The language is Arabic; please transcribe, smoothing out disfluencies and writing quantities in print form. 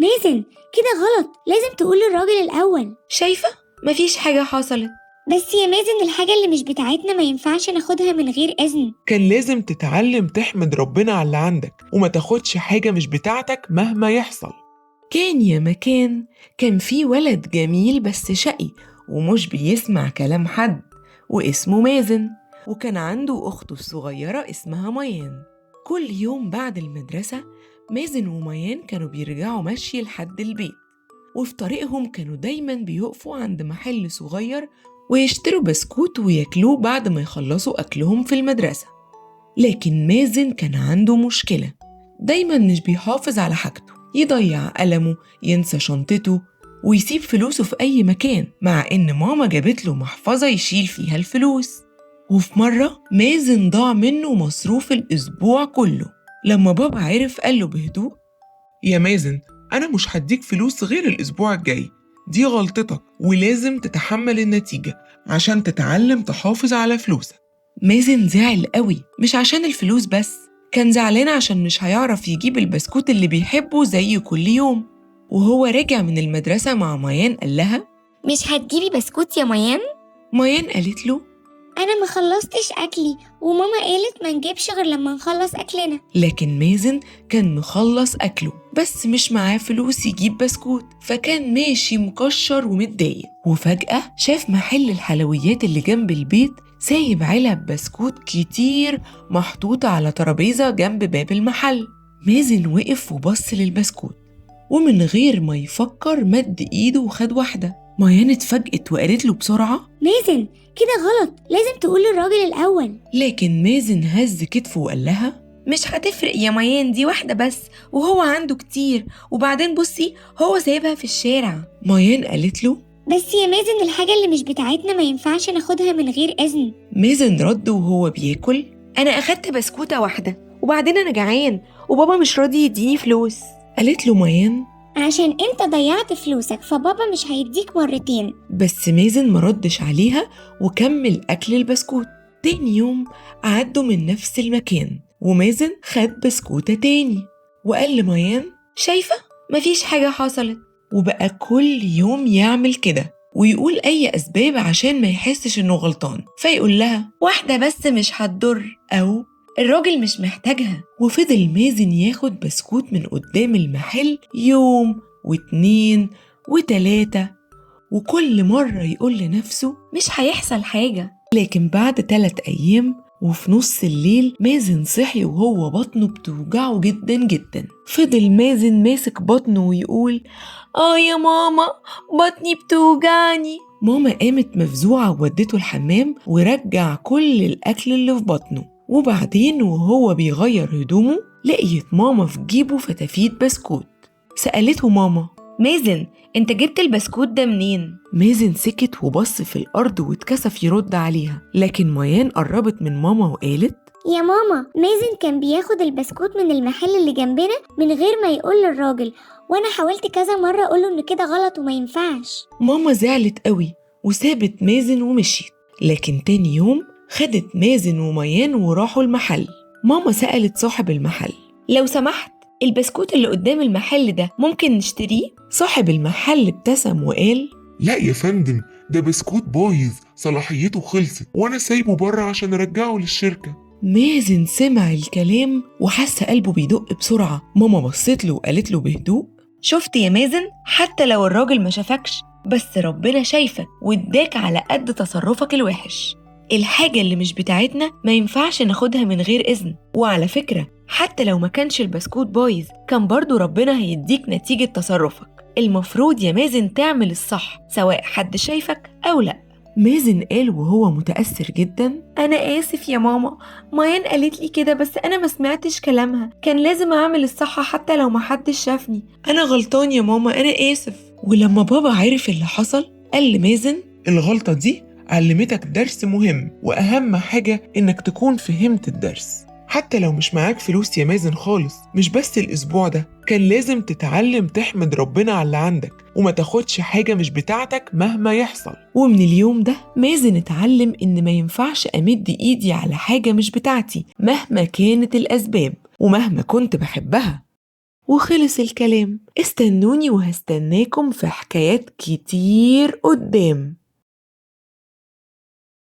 مازن كده غلط، لازم تقول للراجل الأول. شايفة؟ مفيش حاجة حصلت. بس يا مازن الحاجة اللي مش بتاعتنا ما ينفعش ناخدها من غير إذن. كان لازم تتعلم تحمد ربنا على اللي عندك وما تاخدش حاجة مش بتاعتك مهما يحصل. كان يا مكان كان في ولد جميل بس شقي ومش بيسمع كلام حد، واسمه مازن، وكان عنده أخته الصغيرة اسمها ميان. كل يوم بعد المدرسة مازن وميان كانوا بيرجعوا مشي لحد البيت، وفي طريقهم كانوا دايما بيقفوا عند محل صغير ويشتروا بسكوت وياكلوه بعد ما يخلصوا أكلهم في المدرسة. لكن مازن كان عنده مشكلة، دايما مش بيحافظ على حاجته، يضيع قلمه، ينسى شنطته، ويسيب فلوسه في أي مكان، مع إن ماما جابت له محفظة يشيل فيها الفلوس. وفي مرة مازن ضاع منه مصروف الأسبوع كله. لما بابا عرف قال له بهدوء: يا مازن، أنا مش هديك فلوس غير الأسبوع الجاي، دي غلطتك ولازم تتحمل النتيجة عشان تتعلم تحافظ على فلوسك. مازن زعل قوي، مش عشان الفلوس بس، كان زعلان عشان مش هيعرف يجيب البسكوت اللي بيحبه زي كل يوم. وهو راجع من المدرسة مع ميان قال لها: مش هتجيبي بسكوت يا ميان؟ ميان قالت له: أنا مخلصتش أكلي وماما قالت ما نجيبش غير لما نخلص أكلنا. لكن مازن كان مخلص أكله بس مش معاه فلوس يجيب بسكوت، فكان ماشي مكشر ومتضايق. وفجأة شاف محل الحلويات اللي جنب البيت سايب علب بسكوت كتير محطوطة على ترابيزة جنب باب المحل. مازن وقف وبص للبسكوت، ومن غير ما يفكر مد إيده وخد واحدة. ميان اتفاجئت وقالت له بسرعة: مازن كده غلط، لازم تقول للراجل الأول. لكن مازن هز كتفه وقال لها: مش هتفرق يا ميان، دي واحدة بس وهو عنده كتير، وبعدين بصي هو سايبها في الشارع. ميان قالت له: بس يا مازن الحاجة اللي مش بتاعتنا ما ينفعش ناخدها من غير إذن. مازن رد وهو بياكل: أنا أخدت بسكوتة واحدة وبعدين أنا جعان وبابا مش راضي يديني فلوس. قالت له ميان: عشان انت ضيعت فلوسك فبابا مش هيديك مرتين. بس مازن مردش عليها وكمل أكل البسكوت. تاني يوم عدوا من نفس المكان ومازن خد بسكوتة تاني وقال لميان: شايفة؟ مفيش حاجة حصلت. وبقى كل يوم يعمل كده ويقول أي أسباب عشان ما يحسش إنه غلطان، فيقول لها: واحدة بس مش هتضر، أو الراجل مش محتاجها. وفضل مازن ياخد بسكوت من قدام المحل يوم واتنين وتلاتة، وكل مرة يقول لنفسه مش هيحصل حاجة. لكن بعد 3 أيام وفي نص الليل مازن صحي وهو بطنه بتوجعه جدا جدا. فضل مازن ماسك بطنه ويقول: يا ماما بطني بتوجعني. ماما قامت مفزوعة وودته الحمام ورجع كل الأكل اللي في بطنه. وبعدين وهو بيغير هدومه لقيت ماما في جيبه فتافيت بسكوت. سألته ماما: مازن انت جبت البسكوت ده منين؟ مازن سكت وبص في الأرض واتكسف يرد عليها، لكن ميان قربت من ماما وقالت: يا ماما مازن كان بياخد البسكوت من المحل اللي جنبنا من غير ما يقول للراجل، وانا حاولت كذا مرة اقوله ان كده غلط وما ينفعش. ماما زعلت قوي وسابت مازن ومشيت. لكن تاني يوم خدت مازن وميان وراحوا المحل. ماما سألت صاحب المحل: لو سمحت البسكوت اللي قدام المحل ده ممكن نشتريه؟ صاحب المحل ابتسم وقال: لا يا فندم، ده بسكوت بايظ صلاحيته خلصت وانا سايبه بره عشان ارجعه للشركة. مازن سمع الكلام وحس قلبه بيدق بسرعة. ماما بصت له وقالت له بهدوء: شفت يا مازن، حتى لو الراجل ما شافكش بس ربنا شايفك واداك على قد تصرفك الوحش. الحاجة اللي مش بتاعتنا ما ينفعش ناخدها من غير إذن. وعلى فكرة حتى لو ما كانش البسكوت بايظ كان برضو ربنا هيديك نتيجة تصرفك. المفروض يا مازن تعمل الصح سواء حد شايفك أو لأ. مازن قال وهو متأثر جدا: أنا آسف يا ماما، ميان قالت لي كده بس أنا ما سمعتش كلامها، كان لازم أعمل الصح حتى لو ما حدش شافني. أنا غلطان يا ماما، أنا آسف. ولما بابا عرف اللي حصل قال لمازن: الغلطة دي علمتك درس مهم، وأهم حاجة إنك تكون فهمت الدرس. حتى لو مش معاك فلوس يا مازن خالص، مش بس الأسبوع ده، كان لازم تتعلم تحمد ربنا على اللي عندك وما تاخدش حاجة مش بتاعتك مهما يحصل. ومن اليوم ده مازن اتعلم إن ما ينفعش أمد إيدي على حاجة مش بتاعتي مهما كانت الأسباب ومهما كنت بحبها. وخلص الكلام. استنوني وهستناكم في حكايات كتير قدام.